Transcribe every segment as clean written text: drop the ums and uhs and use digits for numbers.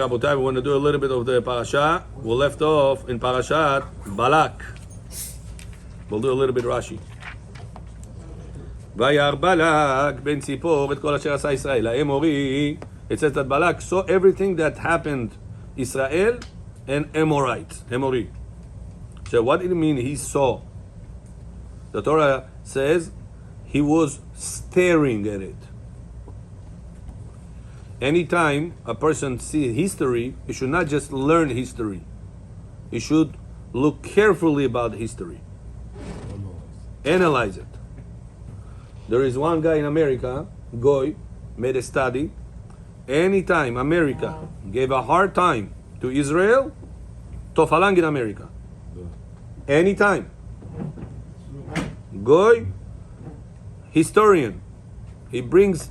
Rabotai, we want to do a little bit of the Parashat. We left off in Parashat Balak. We'll do a little bit Rashi. Vayar Balak ben Tzipor et kol asher asa Israel. Emori. It says that Balak saw everything that happened Israel and Amorites. Emori. So what did it mean he saw? The Torah says he was staring at it. Anytime a person sees history, he should not just learn history. He should look carefully about history. Analyze it. There is one guy in America, Goy, made a study. Anytime America gave a hard time to Israel, tofalang in America. Anytime. Goy, historian. He brings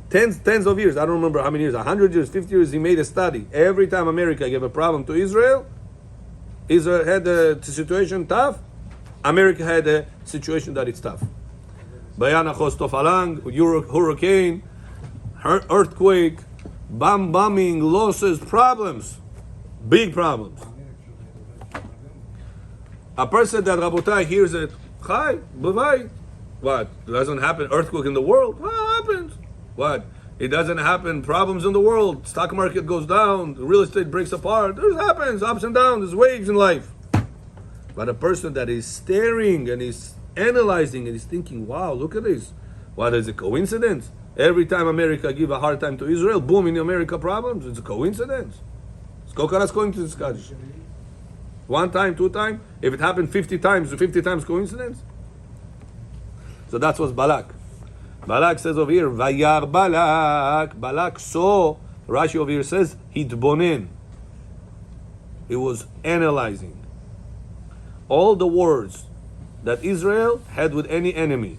tens of years, I don't remember how many years, 100 years, 50 years, he made a study. Every time America gave a problem to Israel, Israel had a situation tough, America had a situation that it's tough. Bayanachos tofalang, hurricane, earthquake, bombing, losses, problems, big problems. A person that Rabotai hears it, Chai, bye-bye. What? Doesn't happen earthquake in the world? What happens? What? It doesn't happen. Problems in the world. Stock market goes down. Real estate breaks apart. This happens. Ups and downs. There's waves in life. But a person that is staring and is analyzing and is thinking, wow, look at this. What is a coincidence? Every time America give a hard time to Israel, boom, in America problems. It's a coincidence. Skokaras going to discuss. One time, two times. If it happened 50 times, 50 times coincidence. So that's what's Balak. Balak says over here, Vayar Balak. Balak saw, Rashi over here says, Hitbonen. He was analyzing all the wars that Israel had with any enemy.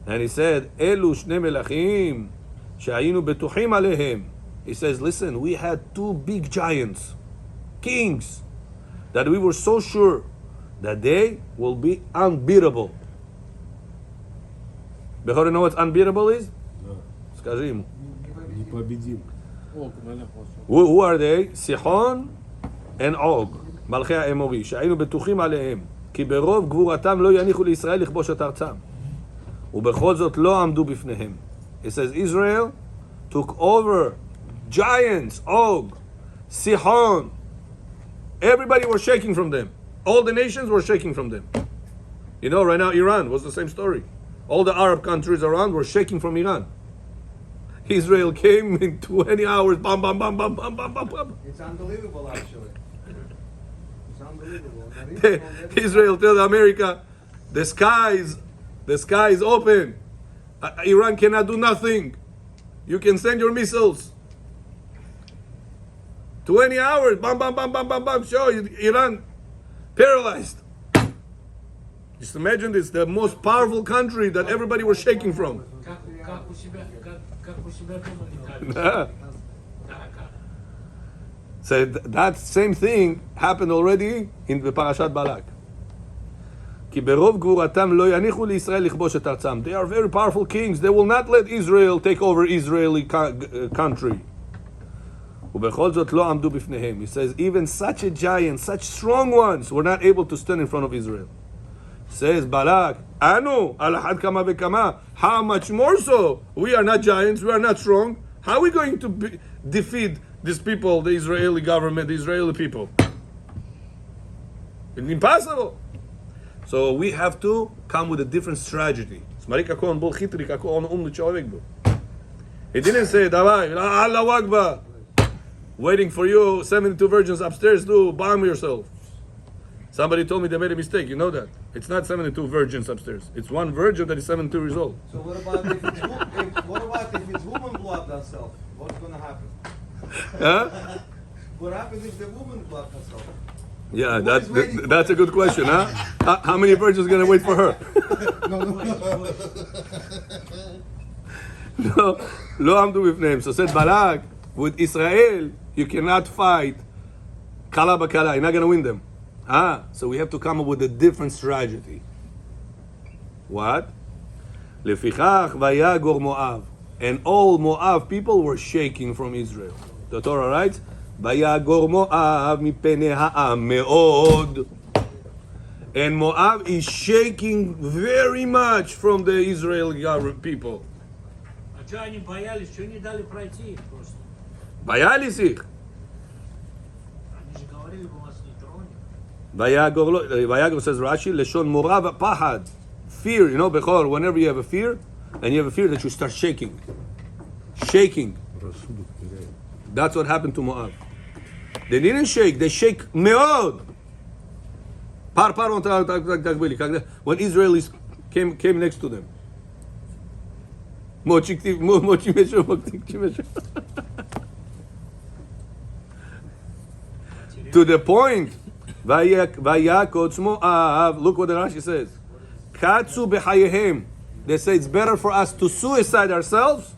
And he said, Elu shne melachim, she'ayinu betuchim alehem. He says, listen, we had two big giants, kings, that we were so sure that they will be unbeatable. Before you know what unbeatable is? Скажи ему. Who are they? Sihon and Og. מלכי האמורי. שהיינו בטוחים עליהם. כי ברוב גבורתם לא יניחו לישראל לכבוש את ארצם. ובכל זאת לא עמדו בפניהם. It says Israel took over giants, Og, Sihon. Everybody was shaking from them. All the nations were shaking from them. You know, right now Iran was the same story. All the Arab countries around were shaking from Iran. Israel came in 20 hours, bam, bam, bam, bam, bam, bam, bam, bam. It's unbelievable, actually. It's unbelievable. Israel tells America, the sky is open. Iran cannot do nothing. You can send your missiles. 20 hours, bam, bam, bam, bam, bam, bam. Show Iran paralyzed. Just imagine this, the most powerful country that everybody was shaking from. So that same thing happened already in the Parashat Balak. כי ברוב גבורתם לא יניחו לישראל לכבוש את ארצם. They are very powerful kings. They will not let Israel take over Israeli country. ובכל זאת לא עמדו בפניהם. He says even such a giant, such strong ones were not able to stand in front of Israel. Says Balak, Anu, al had kama vekama. How much more so? We are not giants, we are not strong. How are we going to defeat these people, the Israeli government, the Israeli people? It's impossible. So we have to come with a different strategy. He didn't say, Davai, Allah Akbar. Waiting for you, 72 virgins upstairs to bomb yourself. Somebody told me they made a mistake. You know that. It's not 72 virgins upstairs. It's one virgin that is 72 years old. So what about if it's woman blew up herself? What's going to happen? Huh? What happens if the woman blew up herself? Yeah, that's a good question, huh? How many virgins are going to wait for her? No, lo amdu bifneim. So said Balak, with Israel, you cannot fight kala b'kala. You're not going to win them. So we have to come up with a different strategy. What? לפיכך ויגור מואב. and all Moab people were shaking from Israel. The Torah writes, "Vayagor Moab mipnei ha'am me'od." And Moab is shaking very much from the Israeli people. А что они боялись, что не дали пройти их просто? Боялись их. Они же говорили, мы вас не тронем. Vayagor says Rashi, Leshon Morav Pahad. Fear, you know, Bechor, whenever you have a fear, and you have a fear that you start shaking. Shaking. That's what happened to Moab. They didn't shake, they shake meod. When Israelis came next to them. To the point, Vayakotz Moab. Look what the Rashi says. Katsu b'chayehem. They say it's better for us to suicide ourselves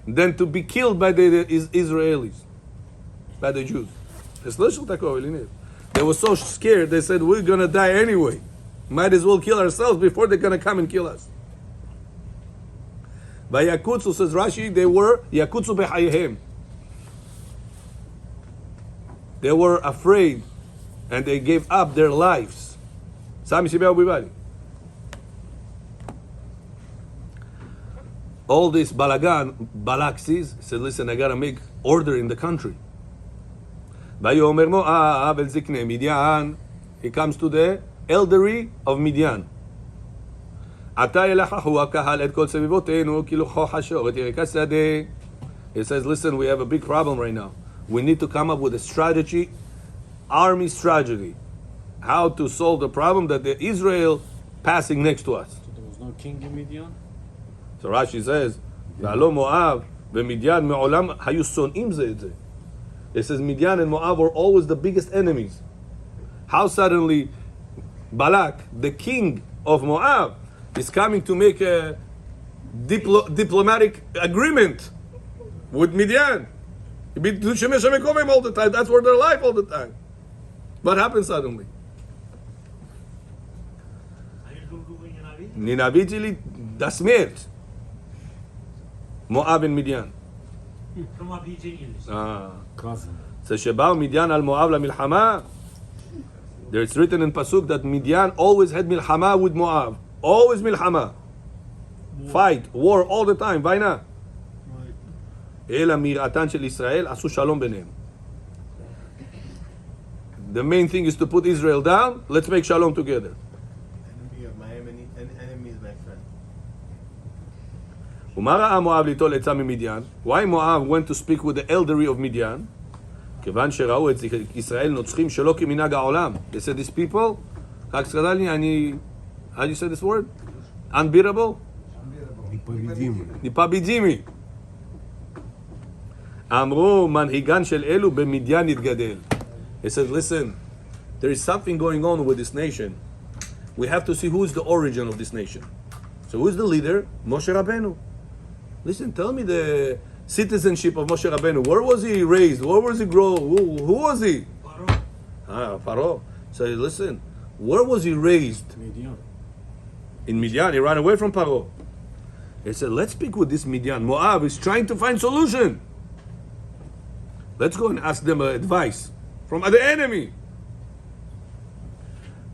than to be killed by the Israelis, by the Jews. They were so scared. They said we're gonna die anyway. Might as well kill ourselves before they're gonna come and kill us. Vayakutsu, says Rashi, they were yakutsu b'chayehem. They were afraid and they gave up their lives. All this balagan, Balak sees, said, listen, I gotta make order in the country. He comes to the elderly of Midian. He says, listen, we have a big problem right now. We need to come up with a strategy, army strategy, how to solve the problem that the Israel passing next to us. So there was no king in Midian? So Rashi says, "V'alo Moab v'Midian me'olam hayu son'im ze et ze." It says Midian and Moab were always the biggest enemies. How suddenly Balak, the king of Moab, is coming to make a diplomatic agreement with Midian? All the time. That's where they're alive all the time. What happened suddenly? Они друг друга ненавидели. Ненавидели до смерти. Moab and Midian. Потом объединились. Cousin. So שבאו Midian al Moab למלחמה. There's written in Pasuk that Midian always had milchama with Moab. Always milchama. Fight, war all the time. Vaina. אלא מיראתן של ישראל עשו שלום ביניהם. The main thing is to put Israel down. Let's make shalom together. Enemy of my enemy is my friend. ומה ראה מואב ליטול עצה ממדיין? Why Moab went to speak with the elderly of Midian? כיוון שראו את ישראל נוצחים שלא כמנהג העולם. They said these people, רק סקדלני, how do you say this word? Unbeatable? непобедимый. אמרו מנהיגן של אלו במדיין יתגדל. He said, listen, there is something going on with this nation. We have to see who is the origin of this nation. So who is the leader? Moshe Rabbeinu. Listen, tell me the citizenship of Moshe Rabbeinu. Where was he raised? Where was he grown? Who was he? Пaro. Pharaoh. So listen, where was he raised? Midian. In Midian. He ran away from Paro. He said, let's speak with this Midian. Moab is trying to find solution. Let's go and ask them advice from the enemy.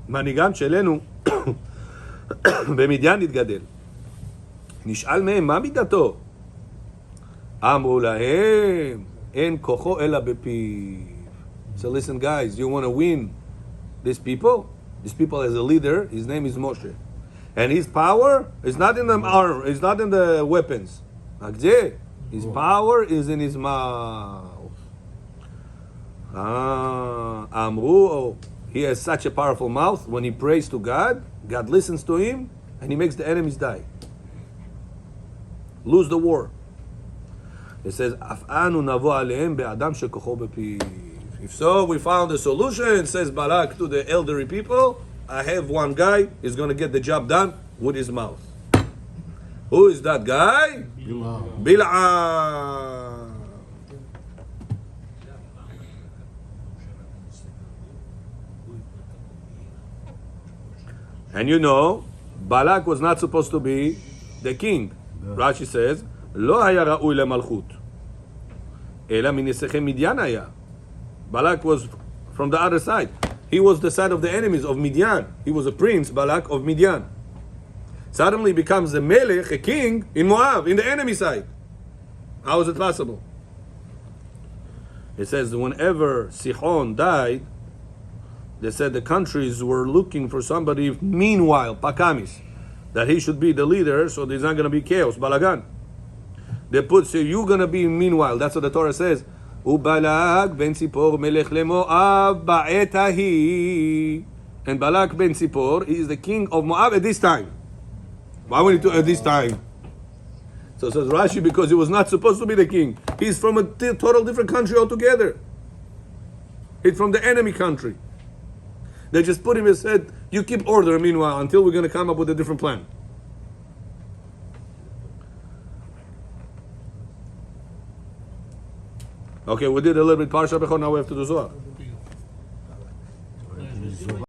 מנהיגם שלנו במדיין התגדל. נשאל מהם מה מידתו? אמרו להם אין כוחו אלא בפיו. So listen guys, you want to win these people? These people as a leader, his name is Moshe. And his power is not in the armor, it's not in the weapons. His power is in his mouth. Amru, he has such a powerful mouth. When he prays to God, God listens to him and he makes the enemies die. Lose the war. It says, "Af'anu navo aleim be'adam shekocho bepiv." If so, we found a solution, says Balak to the elderly people. I have one guy, he's going to get the job done with his mouth. Who is that guy? Bil'am. And you know, Balak was not supposed to be the king. Rashi says, לא היה ראוי למלכות, אלא מנסיכי מדיין היה. Balak was from the other side. He was the side of the enemies of Midian. He was a prince, Balak, of Midian. Suddenly becomes the melech, a king, in Moab, in the enemy side. How is it possible? It says whenever Sihon died, they said the countries were looking for somebody, meanwhile, Pakamis, that he should be the leader, so there's not going to be chaos, balagan. They put, so you're going to be meanwhile. That's what the Torah says. Ubalak ben Sipor melech leMoab ba'et hahi. And Balak ben Sipor is the king of Moab at this time. Why would he do at this time? So says Rashi, because he was not supposed to be the king. He's from a total different country altogether. He's from the enemy country. They just put him and said, you keep order meanwhile until we're going to come up with a different plan. Okay, we did a little bit Parashat, now we have to do Zohar.